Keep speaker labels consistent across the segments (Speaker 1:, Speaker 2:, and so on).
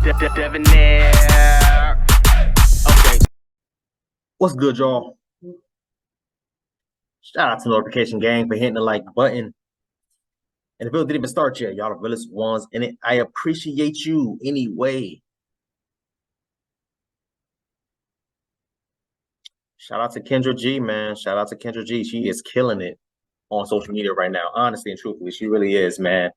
Speaker 1: Debonair. Okay.
Speaker 2: What's good, y'all? Shout out to Notification Gang for hitting the like button. And the video didn't even start yet. Y'all the realest ones in it. I appreciate you anyway. Shout out to Kendra G, man. Shout out to Kendra G. She is killing it on social media right now. Honestly and truthfully, she really is, man.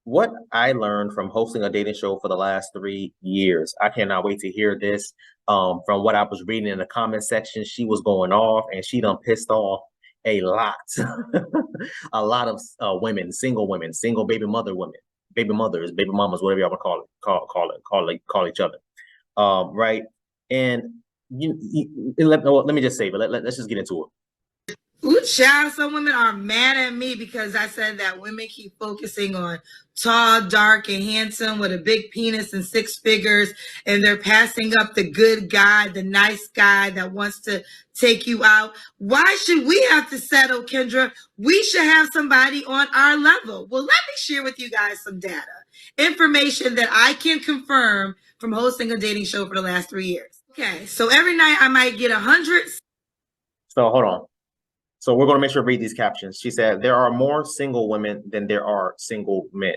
Speaker 2: What I learned from hosting a dating show for the last 3 years, I cannot wait to hear this. From what I was reading in the comment section, she was going off and she done pissed off a lot, a lot of women, single baby mother women, baby mothers, baby mamas, whatever y'all want to call each other. Right. And let me just say, but let's just get into it.
Speaker 3: Ooh, child, some women are mad at me because I said that women keep focusing on tall, dark, and handsome with a big penis and 6 figures, and they're passing up the good guy, the nice guy that wants to take you out. Why should we have to settle, Kendra? We should have somebody on our level. Well, let me share with you guys some data, information that I can confirm from hosting a dating show for the last 3 years. Okay, so every night I might get 100.
Speaker 2: So hold on. So we're going to make sure to read these captions. She said, there are more single women than there are single men.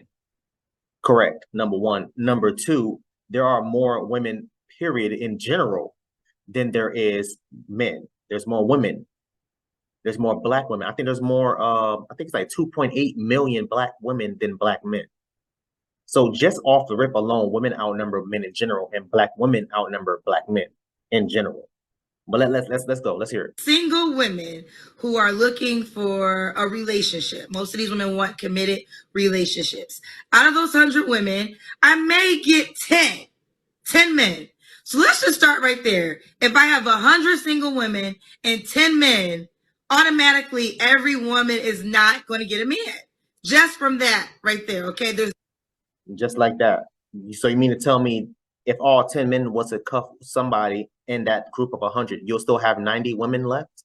Speaker 2: Correct. Number one. Number two, there are more women, period, in general, than there is men. There's more women. There's more Black women. I think there's more, I think it's like 2.8 million Black women than Black men. So just off the rip alone, women outnumber men in general, and Black women outnumber Black men in general. But let's go. Let's hear it.
Speaker 3: Single women who are looking for a relationship. Most of these women want committed relationships. Out of those 100 women, I may get 10 men. So let's just start right there. If I have 100 single women and 10 men, automatically every woman is not going to get a man. Just from that right there. Okay. There's
Speaker 2: just like that. So you mean to tell me if all 10 men was to cuff somebody in that group of 100, you'll still have 90 women left?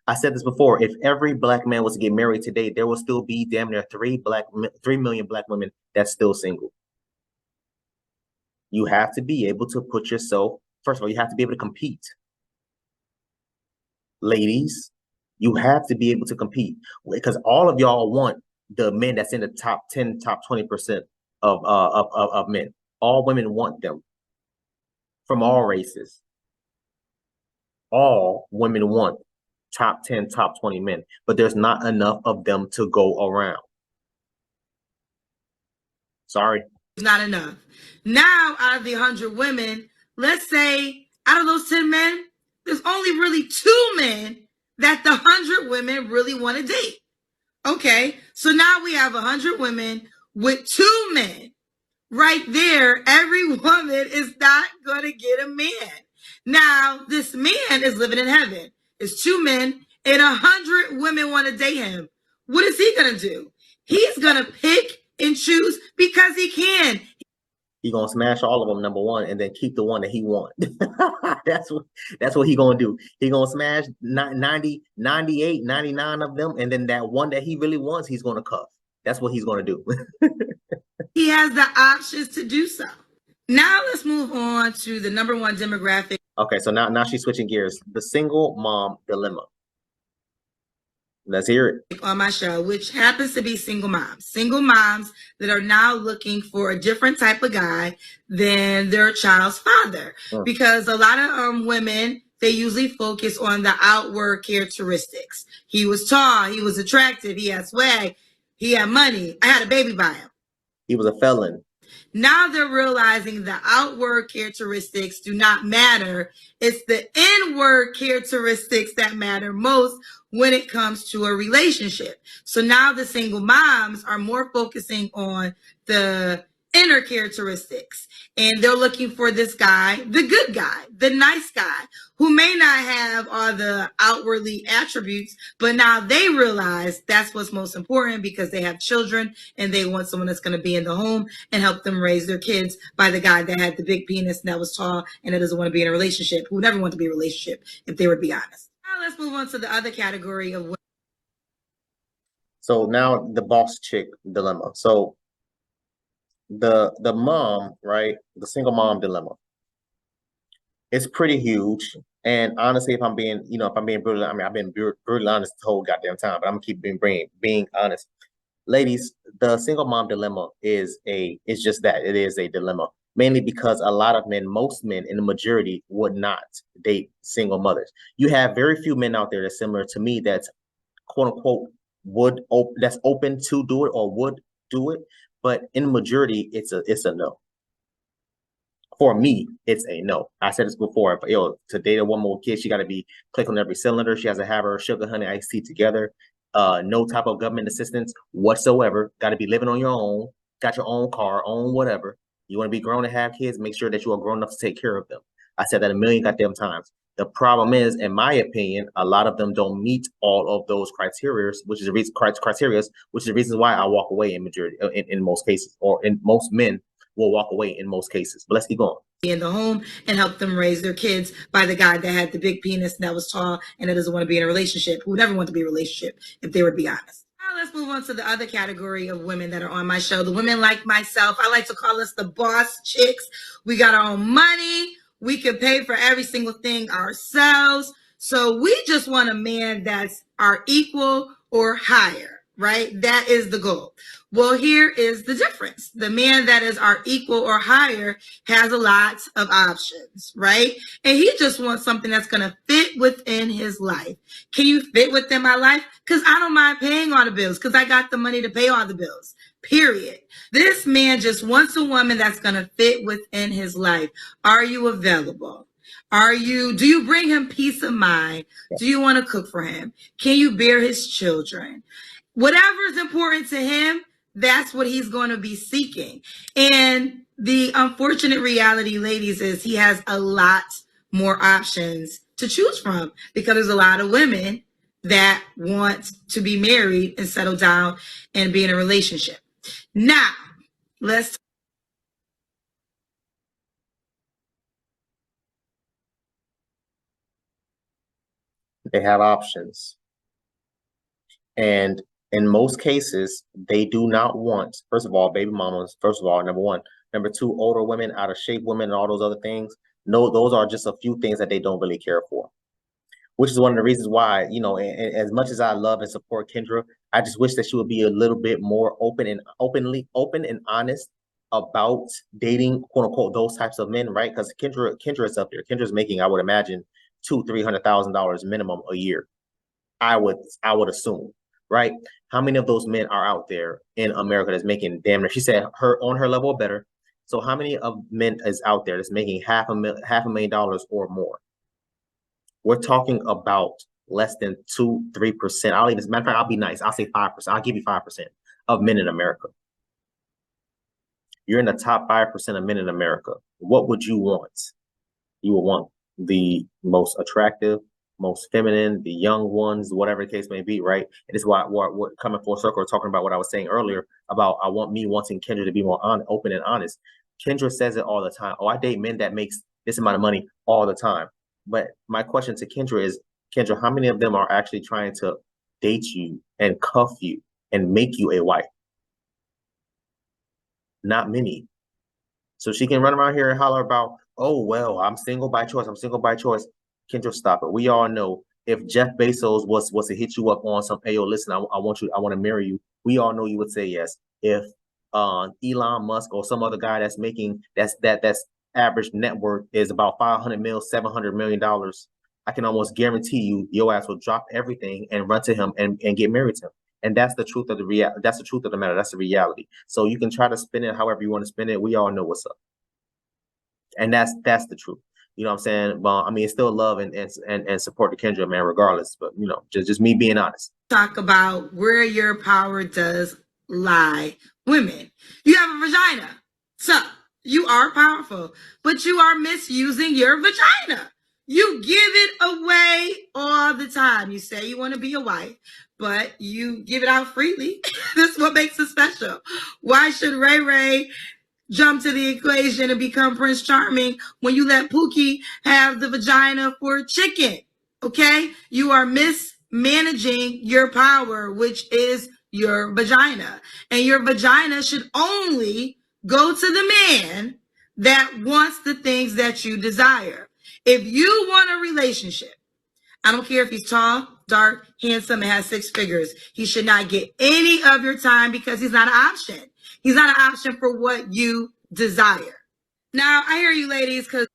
Speaker 2: I said this before. If every Black man was to get married today, there will still be damn near 3 million Black women that's still single. You have to be able to put yourself, first of all, you have to be able to compete. Ladies, you have to be able to compete, because all of y'all want the men that's in the top 10, top 20% of men. All women want them from all races. All women want top 10, top 20 men, but there's not enough of them to go around. Sorry.
Speaker 3: It's not enough. Now, out of the 100 women, let's say out of those 10 men, there's only really 2 men that the 100 women really want to date. Okay, so now we have 100 women with 2 men. Right there, every woman is not going to get a man. Now, this man is living in heaven. It's 2 men and 100 women want to date him. What is he going to do? He's going to pick and choose because he can.
Speaker 2: He's going to smash all of them, number one, and then keep the one that he wants. That's what he's going to do. He's going to smash 90, 98, 99 of them, and then that one that he really wants, he's going to cuff. That's what he's going to do.
Speaker 3: He has the options to do so. Now let's move on to the number 1 demographic.
Speaker 2: Okay, so now she's switching gears. The single mom dilemma. Let's hear it.
Speaker 3: On my show, which happens to be single moms that are now looking for a different type of guy than their child's father. Because a lot of women, they usually focus on the outward characteristics. He was tall, he was attractive, he had swag, he had money, I had a baby by him.
Speaker 2: He was a felon.
Speaker 3: Now they're realizing the outward characteristics do not matter. It's the inward characteristics that matter most when it comes to a relationship. So now the single moms are more focusing on the inner characteristics, and they're looking for this guy, the good guy, the nice guy, who may not have all the outwardly attributes, but now they realize that's what's most important because they have children and they want someone that's going to be in the home and help them raise their kids by the guy that had the big penis and that was tall and that doesn't want to be in a relationship, who never want to be in a relationship, if they would be honest. Now let's move on to the other category of women.
Speaker 2: So now the boss chick dilemma. So the mom, right? The single mom dilemma. It's pretty huge. And honestly, if I'm being, if I'm being brutal, I mean, I've been brutally honest the whole goddamn time, but I'm gonna keep being honest. Ladies, the single mom dilemma is just that. It is a dilemma. Mainly because a lot of men, most men in the majority would not date single mothers. You have very few men out there that's similar to me that's quote unquote that's open to do it or would do it. But in the majority, it's a no. For me, it's a no. I said this before, but to date a woman with kids, she got to be click on every cylinder. She has to have her sugar, honey, iced tea together. No type of government assistance whatsoever. Got to be living on your own. Got your own car, own whatever. You want to be grown and have kids, make sure that you are grown enough to take care of them. I said that a million goddamn times. The problem is, in my opinion, a lot of them don't meet all of those criteria, which is the reason which is the reasons why I walk away in majority in most cases, or in most men will walk away in most cases. But let's keep going.
Speaker 3: In the home and help them raise their kids by the guy that had the big penis and that was tall and that doesn't want to be in a relationship, who would never want to be in a relationship if they were to be honest. Now let's move on to the other category of women that are on my show. The women like myself. I like to call us the boss chicks. We got our own money. We can pay for every single thing ourselves. So we just want a man that's our equal or higher, right? That is the goal. Well, here is the difference. The man that is our equal or higher has a lot of options, right? And he just wants something that's going to fit within his life. Can you fit within my life? Because I don't mind paying all the bills because I got the money to pay all the bills, period. This man just wants a woman that's going to fit within his life. Are you available? Do you bring him peace of mind? Do you want to cook for him? Can you bear his children? Whatever is important to him, that's what he's going to be seeking. And the unfortunate reality, ladies, is he has a lot more options to choose from because there's a lot of women that want to be married and settle down and be in a relationship. Now, let's
Speaker 2: They have options. And in most cases, they do not want, first of all, baby mamas, first of all, number one. Number two, older women, out of shape women, and all those other things. No, those are just a few things that they don't really care for. Which is one of the reasons why, as much as I love and support Kendra, I just wish that she would be a little bit more open and honest about dating, quote unquote, those types of men, right? Because Kendra is up there. Kendra's making, I would imagine, $200,000-$300,000 minimum a year. I would assume, right? How many of those men are out there in America that's making damn near? She said on her level or better. So how many of men is out there that's making $500,000 or more? We're talking about less than 2-3%. Matter of fact, I'll be nice. I'll say 5%. I'll give you 5% of men in America. You're in the top 5% of men in America. What would you want? You would want the most attractive, most feminine, the young ones, whatever the case may be, right? And this is why we're coming full circle, talking about what I was saying earlier about wanting Kendra to be more open and honest. Kendra says it all the time. Oh, I date men that makes this amount of money all the time. But my question to Kendra is, Kendra, how many of them are actually trying to date you and cuff you and make you a wife? Not many. So she can run around here and holler about, oh, well, I'm single by choice. I'm single by choice. Kendra, stop it. We all know if Jeff Bezos was to hit you up on some, hey, yo, listen, I want to marry you. We all know you would say yes. If Elon Musk or some other guy that's making that's average net worth is about $700 million, I can almost guarantee you your ass will drop everything and run to him and get married to him. And that's the truth of that's the truth of the matter. That's the reality. So you can try to spin it however you want to spin it. We all know what's up. And that's the truth. You know what I'm saying? Well, I mean, it's still love and support to Kendra, man, regardless. But just me being honest.
Speaker 3: Talk about where your power does lie. Women, you have a vagina. So you are powerful, but you are misusing your vagina. You give it away all the time. You say you want to be a wife, but you give it out freely. This is what makes it special. Why should Ray Ray jump to the equation and become Prince Charming when you let Pookie have the vagina for chicken? Okay? You are mismanaging your power, which is your vagina. And your vagina should only Go to the man that wants the things that you desire. If you want a relationship, I don't care if he's tall, dark, handsome, and has 6 figures. He should not get any of your time because he's not an option. He's not an option for what you desire. Now, I hear you ladies, because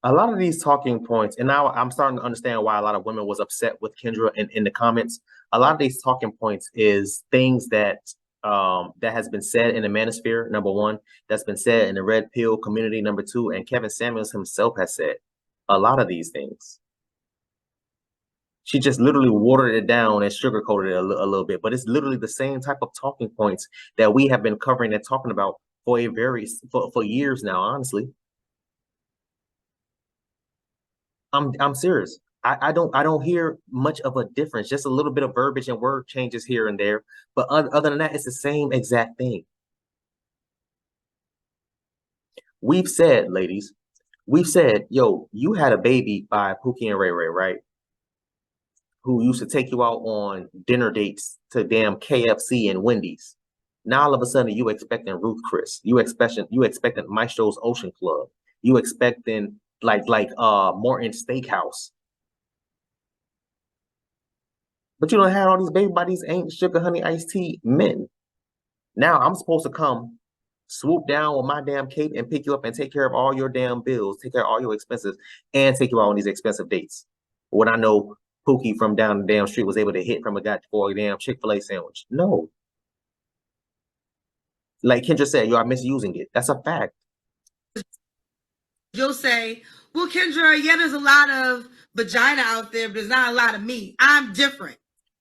Speaker 2: a lot of these talking points, and now I'm starting to understand why a lot of women was upset with Kendra in the comments. A lot of these talking points is things that that has been said in the manosphere, number one, that's been said in the red pill community, number two, and Kevin Samuels himself has said a lot of these things. She just literally watered it down and sugarcoated it a little bit, but it's literally the same type of talking points that we have been covering and talking about for for years now, honestly. I'm serious. I don't hear much of a difference, just a little bit of verbiage and word changes here and there. But other than that, it's the same exact thing. We've said, ladies, yo, you had a baby by Pookie and Ray Ray, right? Who used to take you out on dinner dates to damn KFC and Wendy's. Now all of a sudden you expecting Ruth Chris. You expecting Maestro's Ocean Club. You expecting like Morton Steakhouse. But you don't have all these baby bodies, ain't sugar honey iced tea men. Now I'm supposed to come swoop down with my damn cape and pick you up and take care of all your damn bills, take care of all your expenses, and take you out on these expensive dates. When I know Pookie from down the damn street was able to hit from a damn Chick-fil-A sandwich. No. Like Kendra said, you are misusing it. That's a fact.
Speaker 3: You'll say, well, Kendra, yeah, there's a lot of vagina out there, but there's not a lot of meat. I'm different.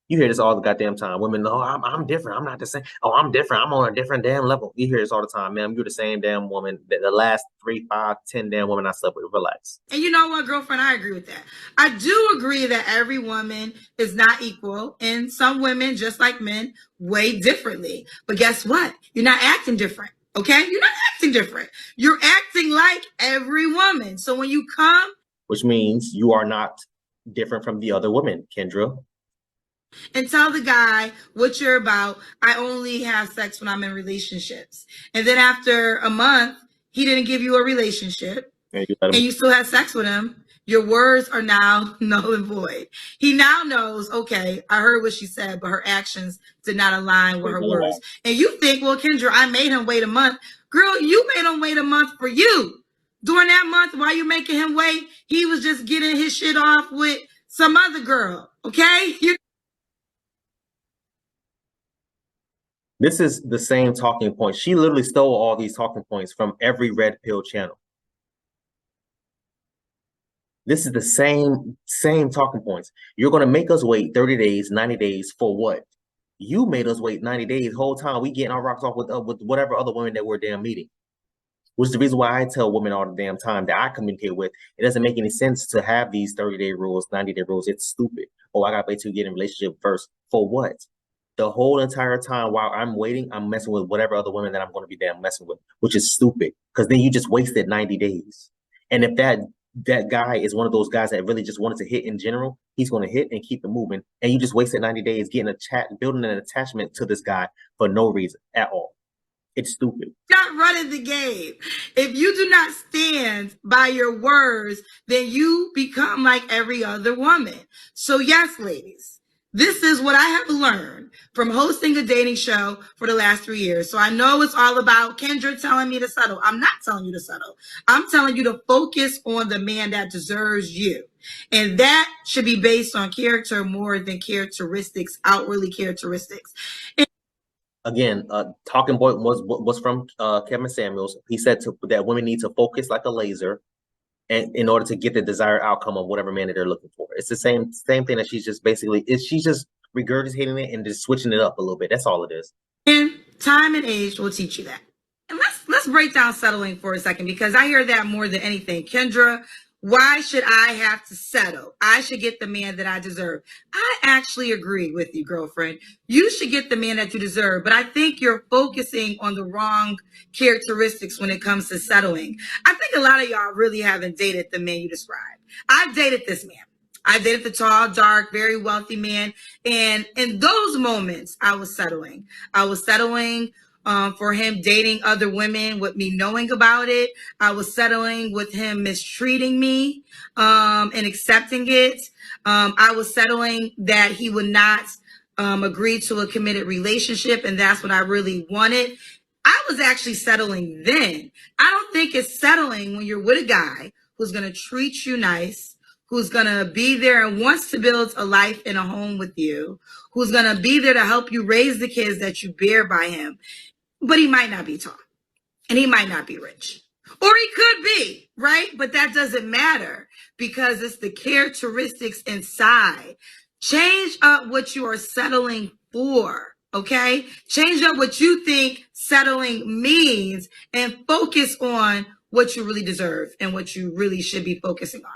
Speaker 2: You hear this all the goddamn time. Women, no, I'm different. I'm not the same. Oh, I'm different. I'm on a different damn level. You hear this all the time, ma'am. You're the same damn woman that the last 3, 5, 10 damn women I slept with. Relax.
Speaker 3: And you know what, girlfriend? I agree with that. I do agree that every woman is not equal. And some women, just like men, weigh differently. But guess what? You're not acting different. Okay? You're not acting different. You're acting like every woman. So when you come,
Speaker 2: which means you are not different from the other women, Kendra.
Speaker 3: And tell the guy what you're about. I only have sex when I'm in relationships. And then after a month, he didn't give you a relationship. And you still had sex with him. Your words are now null and void. He now knows, okay, I heard what she said, but her actions did not align with her words. And you think, well, Kendra, I made him wait a month. Girl, you made him wait a month for you. During that month, while you making him wait, he was just getting his shit off with some other girl. Okay?
Speaker 2: This is the same talking point. She literally stole all these talking points from every red pill channel. This is the same talking points. You're going to make us wait 30 days, 90 days for what? You made us wait 90 days. The whole time we getting our rocks off with whatever other women that we're damn meeting. Which is the reason why I tell women all the damn time that I communicate with. It doesn't make any sense to have these 30-day rules, 90-day rules. It's stupid. Oh, I got to wait till you get in a relationship first. For what? The whole entire time while I'm waiting, I'm messing with whatever other women that I'm going to be damn messing with, which is stupid because then you just wasted 90 days. And if that guy is one of those guys that really just wanted to hit in general, he's going to hit and keep it moving. And you just wasted 90 days building an attachment to this guy for no reason at all. It's stupid.
Speaker 3: Not running the game. If you do not stand by your words, then you become like every other woman. So yes, ladies. This is what I have learned from hosting a dating show for the last 3 years. So I know it's all about Kendra telling me to settle. I'm not telling you to settle. I'm telling you to focus on the man that deserves you. And that should be based on character more than characteristics, outwardly characteristics.
Speaker 2: Again, talking point was from Kevin Samuels. He said that women need to focus like a laser and in order to get the desired outcome of whatever man that they're looking for. It's the same thing that she's just regurgitating it and just switching it up a little bit. That's all it is.
Speaker 3: And time and age will teach you that. And let's break down settling for a second, because I hear that more than anything. Kendra, why should I have to settle? I should get the man that I deserve. I actually agree with you, girlfriend. You should get the man that you deserve, but I think you're focusing on the wrong characteristics when it comes to settling. I think a lot of y'all really haven't dated the man you described. I've dated this man. I dated the tall, dark, very wealthy man. And in those moments, I was settling. I was settling for him dating other women with me knowing about it. I was settling with him mistreating me and accepting it. I was settling that he would not agree to a committed relationship. And that's what I really wanted. I was actually settling then. I don't think it's settling when you're with a guy who's going to treat you nice, who's going to be there and wants to build a life in a home with you, who's going to be there to help you raise the kids that you bear by him. But he might not be tall and he might not be rich. Or he could be, right? But that doesn't matter because it's the characteristics inside. Change up what you are settling for. Okay? Change up what you think settling means and focus on what you really deserve and what you really should be focusing on.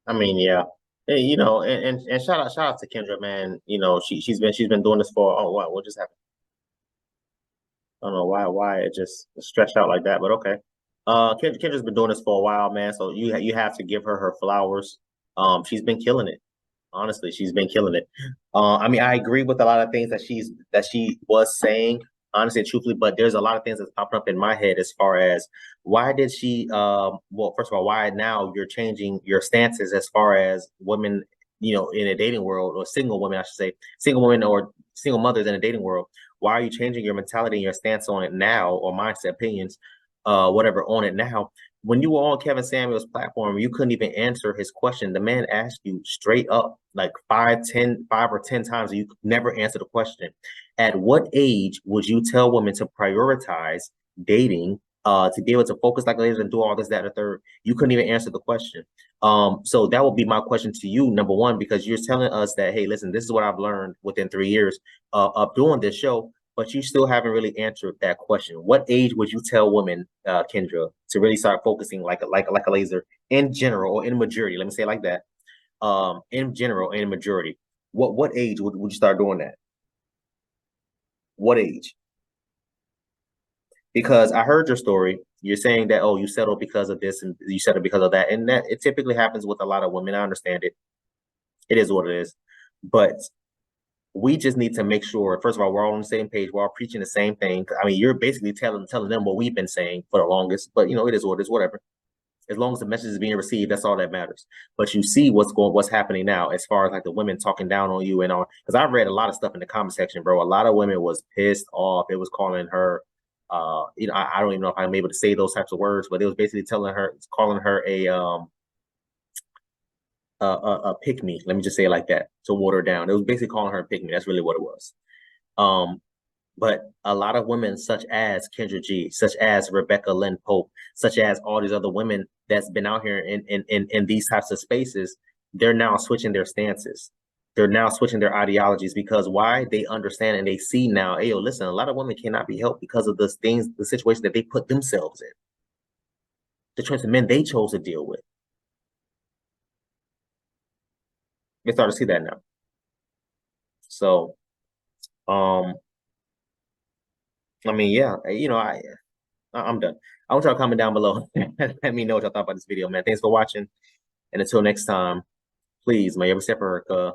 Speaker 2: I mean, yeah. Hey, you know, and shout out to Kendra, man. You know, she's been doing this for what just happened? I don't know why it just stretched out like that, but okay. Kendra's been doing this for a while, man. So you have to give her flowers. She's been killing it. Honestly, she's been killing it. I mean, I agree with a lot of things that she was saying, honestly and truthfully, but there's a lot of things that's popping up in my head as far as why did she well, first of all, why now you're changing your stances as far as women, you know, in a dating world, or single women, I should say, single women or single mothers in a dating world. Why are you changing your mentality and your stance on it now, or mindset, opinions, whatever, on it now? When you were on Kevin Samuel's platform, you couldn't even answer his question. The man asked you straight up like 5 or 10 times, and you never answered the question. At what age would you tell women to prioritize dating, to be able to focus like ladies and do all this, that, and the third? You couldn't even answer the question. So that would be my question to you, number one, because you're telling us that, hey, listen, this is what I've learned within 3 years of doing this show. But you still haven't really answered that question. What age would you tell women, Kendra, to really start focusing like a laser in general, or in majority? Let me say it like that. In general, in majority, what age would you start doing that? What age? Because I heard your story. You're saying that, oh, you settled because of this and you settled because of that, and that it typically happens with a lot of women. I understand it. It is what it is, but we just need to make sure, first of all, we're all on the same page. We're all preaching the same thing. I mean, you're basically telling them what we've been saying for the longest, but you know, it is what it is, whatever. As long as the message is being received, that's all that matters. But you see what's happening now, as far as like the women talking down on you and all. Because I read a lot of stuff in the comment section, bro. A lot of women was pissed off. It was calling her, you know, I don't even know if I'm able to say those types of words, but it was basically calling her a pick me. Let me just say it like that to water it down. It was basically calling her a pick me. That's really what it was. But a lot of women, such as Kendra G, such as Rebecca Lynn Pope, such as all these other women that's been out here in these types of spaces, they're now switching their stances. They're now switching their ideologies, because why? They understand and they see now, hey, yo, listen, a lot of women cannot be helped because of the situation that they put themselves in. The choice of men they chose to deal with. They start to see that now. So, I mean, yeah, you know, I'm done. I want y'all to comment down below. Let me know what y'all thought about this video, man. Thanks for watching. And until next time, please, may you ever step for her,